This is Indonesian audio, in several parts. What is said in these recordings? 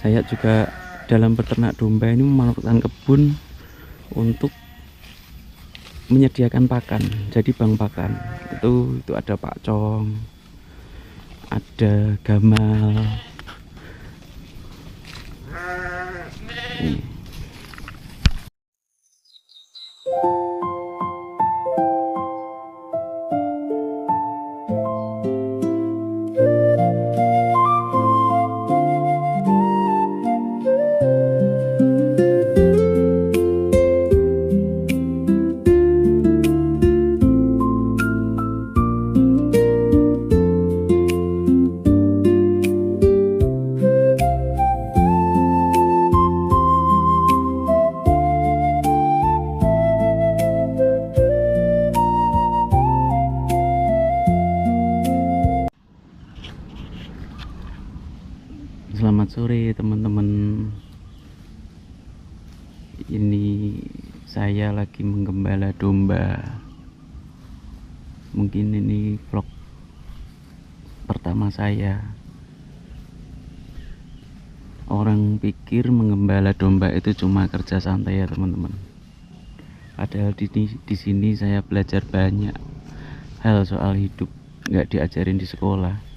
Saya juga dalam beternak domba ini memanfaatkan kebun untuk menyediakan pakan. Jadi bank pakan itu ada pakcong, ada gamal. Nih. Selamat sore teman-teman. Ini saya lagi menggembala domba. Mungkin ini vlog pertama saya. Orang pikir menggembala domba itu cuma kerja santai ya teman-teman. Padahal di sini saya belajar banyak hal soal hidup, nggak diajarin di sekolah.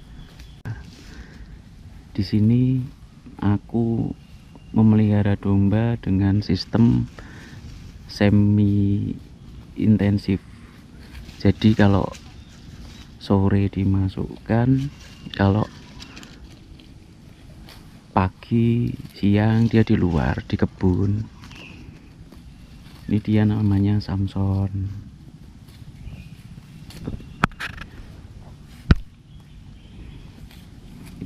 Di sini aku memelihara domba dengan sistem semi intensif. Jadi kalau sore dimasukkan, kalau pagi siang dia di luar di kebun. Ini dia namanya Samson.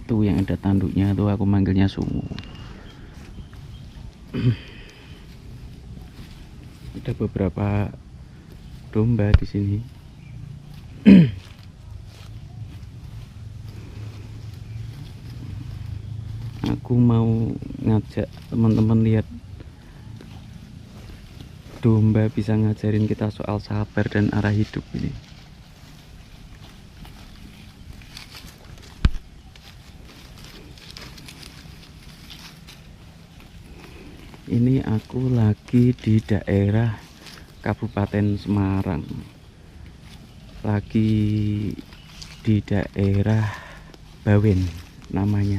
Itu yang ada tanduknya tuh, aku manggilnya Sungu. Ada beberapa domba di sini. Aku mau ngajak teman-teman lihat domba bisa ngajarin kita soal sabar dan arah hidup ini. Ini aku lagi di daerah Kabupaten Semarang, lagi di daerah Bawen namanya.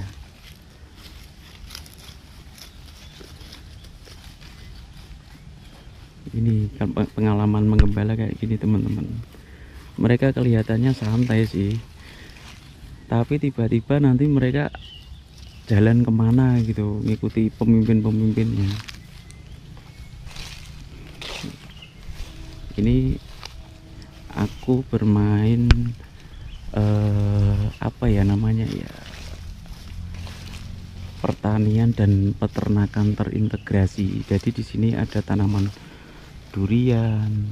Ini pengalaman menggembala kayak gini teman-teman. Mereka kelihatannya santai sih, tapi tiba-tiba nanti mereka jalan kemana gitu, ngikuti pemimpin-pemimpinnya. Ini aku bermain apa ya namanya ya, pertanian dan peternakan terintegrasi. Jadi di sini ada tanaman durian.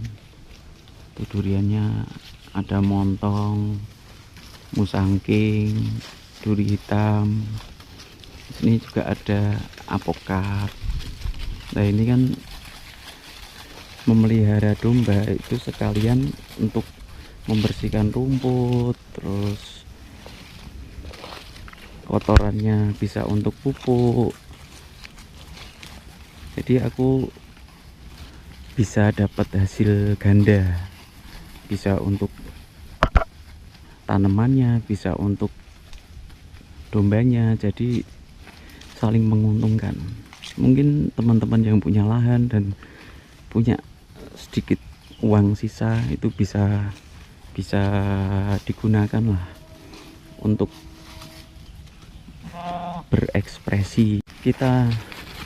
Tuh duriannya ada montong, musangking, duri hitam. Ini juga ada apokat. Nah ini kan memelihara domba itu sekalian untuk membersihkan rumput, terus kotorannya bisa untuk pupuk. Jadi aku bisa dapat hasil ganda, bisa untuk tanamannya, bisa untuk dombanya. Jadi saling menguntungkan. Mungkin teman-teman yang punya lahan dan punya sedikit uang sisa itu bisa digunakan lah untuk berekspresi. Kita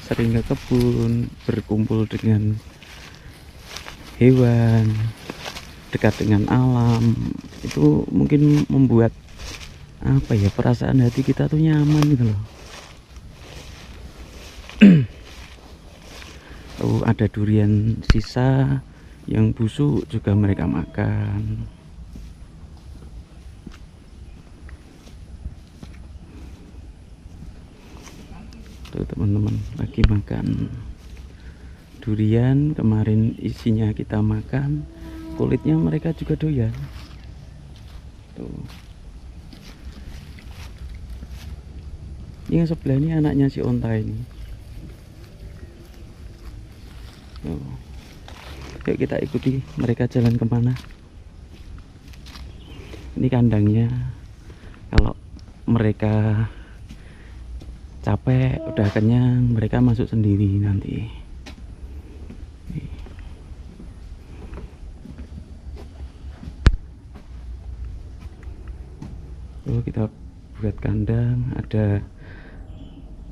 sering ke kebun, berkumpul dengan hewan, dekat dengan alam, itu mungkin membuat apa ya, perasaan hati kita tuh nyaman gitu loh. Oh, ada durian sisa yang busuk juga mereka makan. Tuh teman-teman lagi makan durian. Kemarin isinya kita makan, kulitnya mereka juga doyan. Tuh. Ini yang sebelah ini anaknya si onta ini. Oh. Yuk kita ikuti mereka jalan kemana. Ini kandangnya. Kalau mereka capek, udah kenyang, mereka masuk sendiri nanti. Lalu kita buat kandang, ada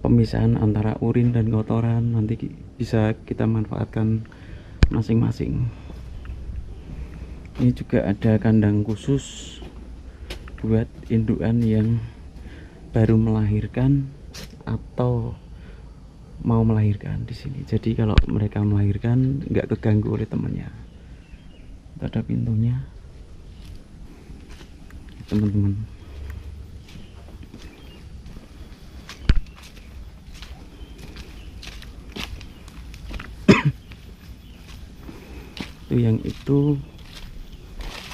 pemisahan antara urin dan kotoran, nanti bisa kita manfaatkan masing-masing. Ini juga ada kandang khusus buat indukan yang baru melahirkan atau mau melahirkan di sini. Jadi kalau mereka melahirkan nggak keganggu oleh temannya. Itu ada pintunya, teman-teman. Itu yang itu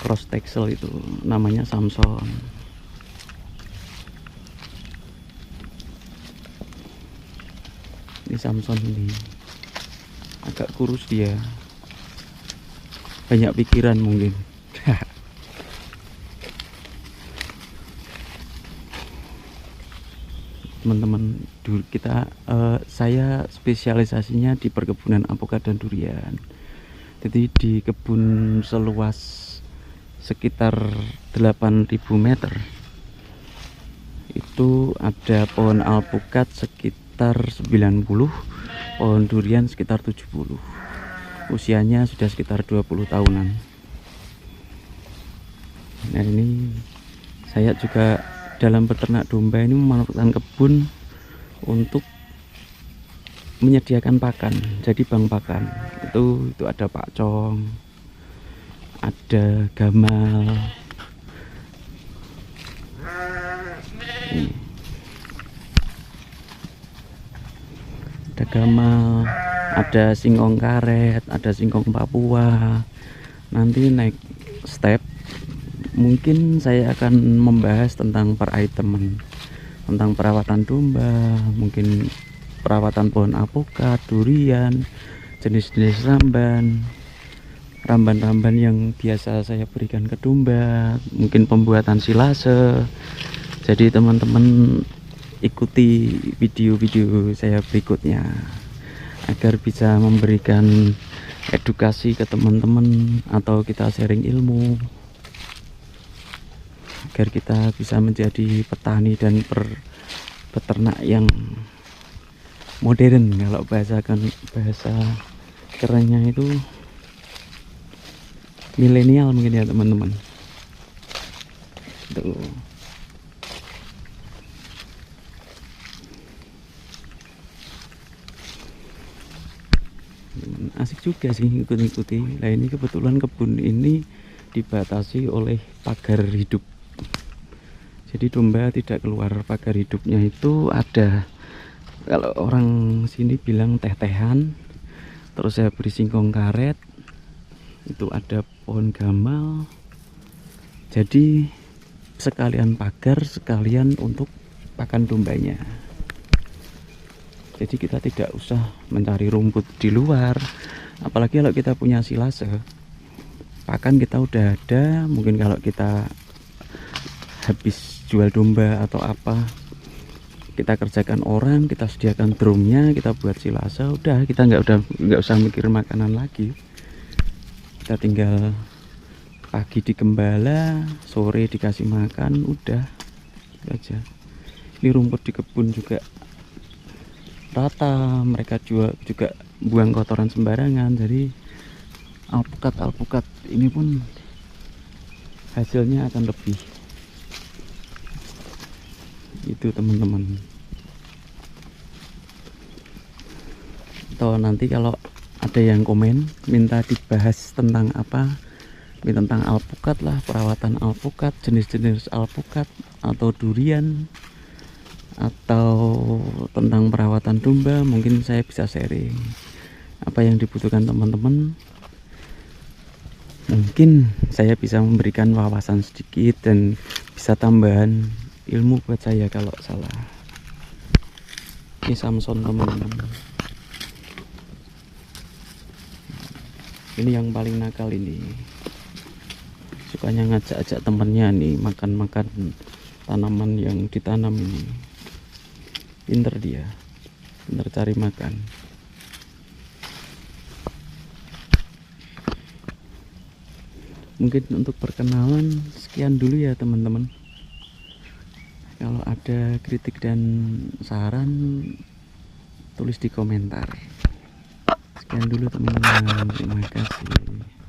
cross texel, itu namanya Samson. Ini Samson ini agak kurus, dia banyak pikiran mungkin. Teman-teman, saya spesialisasinya di perkebunan alpukat dan durian. Jadi di kebun seluas sekitar 8.000 meter itu ada pohon alpukat sekitar 90, pohon durian sekitar 70. Usianya sudah sekitar 20 tahunan. Nah, ini saya juga dalam peternak domba ini memanfaatkan kebun untuk menyediakan pakan. Jadi bank pakan itu ada pakcong, ada gamal, ada gamal, ada singkong karet, ada singkong Papua. Nanti naik step mungkin saya akan membahas tentang per item, tentang perawatan domba, mungkin perawatan pohon alpukat, durian, jenis-jenis ramban-ramban yang biasa saya berikan ke domba, mungkin pembuatan silase. Jadi teman-teman ikuti video-video saya berikutnya agar bisa memberikan edukasi ke teman-teman atau kita sharing ilmu, agar kita bisa menjadi petani dan peternak yang modern. Kalau bahasa kerennya itu milenial mungkin ya teman-teman. Tuh. Asik juga sih ikut-ikuti. Nah, ini kebetulan kebun ini dibatasi oleh pagar hidup. Jadi domba tidak keluar pagar hidupnya. Itu ada, kalau orang sini bilang teh-tehan, terus saya beri singkong karet, itu ada pohon gamal. Jadi sekalian pagar, sekalian untuk pakan dombanya. Jadi kita tidak usah mencari rumput di luar, apalagi kalau kita punya silase, pakan kita udah ada. Mungkin kalau kita habis jual domba atau apa, kita kerjakan orang, kita sediakan drumnya, kita buat silase, udah kita nggak usah mikir makanan lagi. Kita tinggal pagi digembala, sore dikasih makan, udah itu aja. Ini rumput di kebun juga rata, mereka juga buang kotoran sembarangan. Jadi alpukat ini pun hasilnya akan lebih. Itu teman-teman. Atau nanti kalau ada yang komen minta dibahas tentang apa, tentang alpukat lah, perawatan alpukat, jenis-jenis alpukat atau durian, atau tentang perawatan domba, mungkin saya bisa sharing apa yang dibutuhkan teman-teman. Mungkin saya bisa memberikan wawasan sedikit dan bisa tambahan ilmu buat saya kalau salah. Ini Samson teman-teman. Ini yang paling nakal ini. Sukanya ngajak-ajak temennya nih makan-makan tanaman yang ditanam ini. Pinter dia. Pinter cari makan. Mungkin untuk perkenalan sekian dulu ya teman-teman. Kalau ada kritik dan saran tulis di komentar. Sekian dulu teman-teman, terima kasih.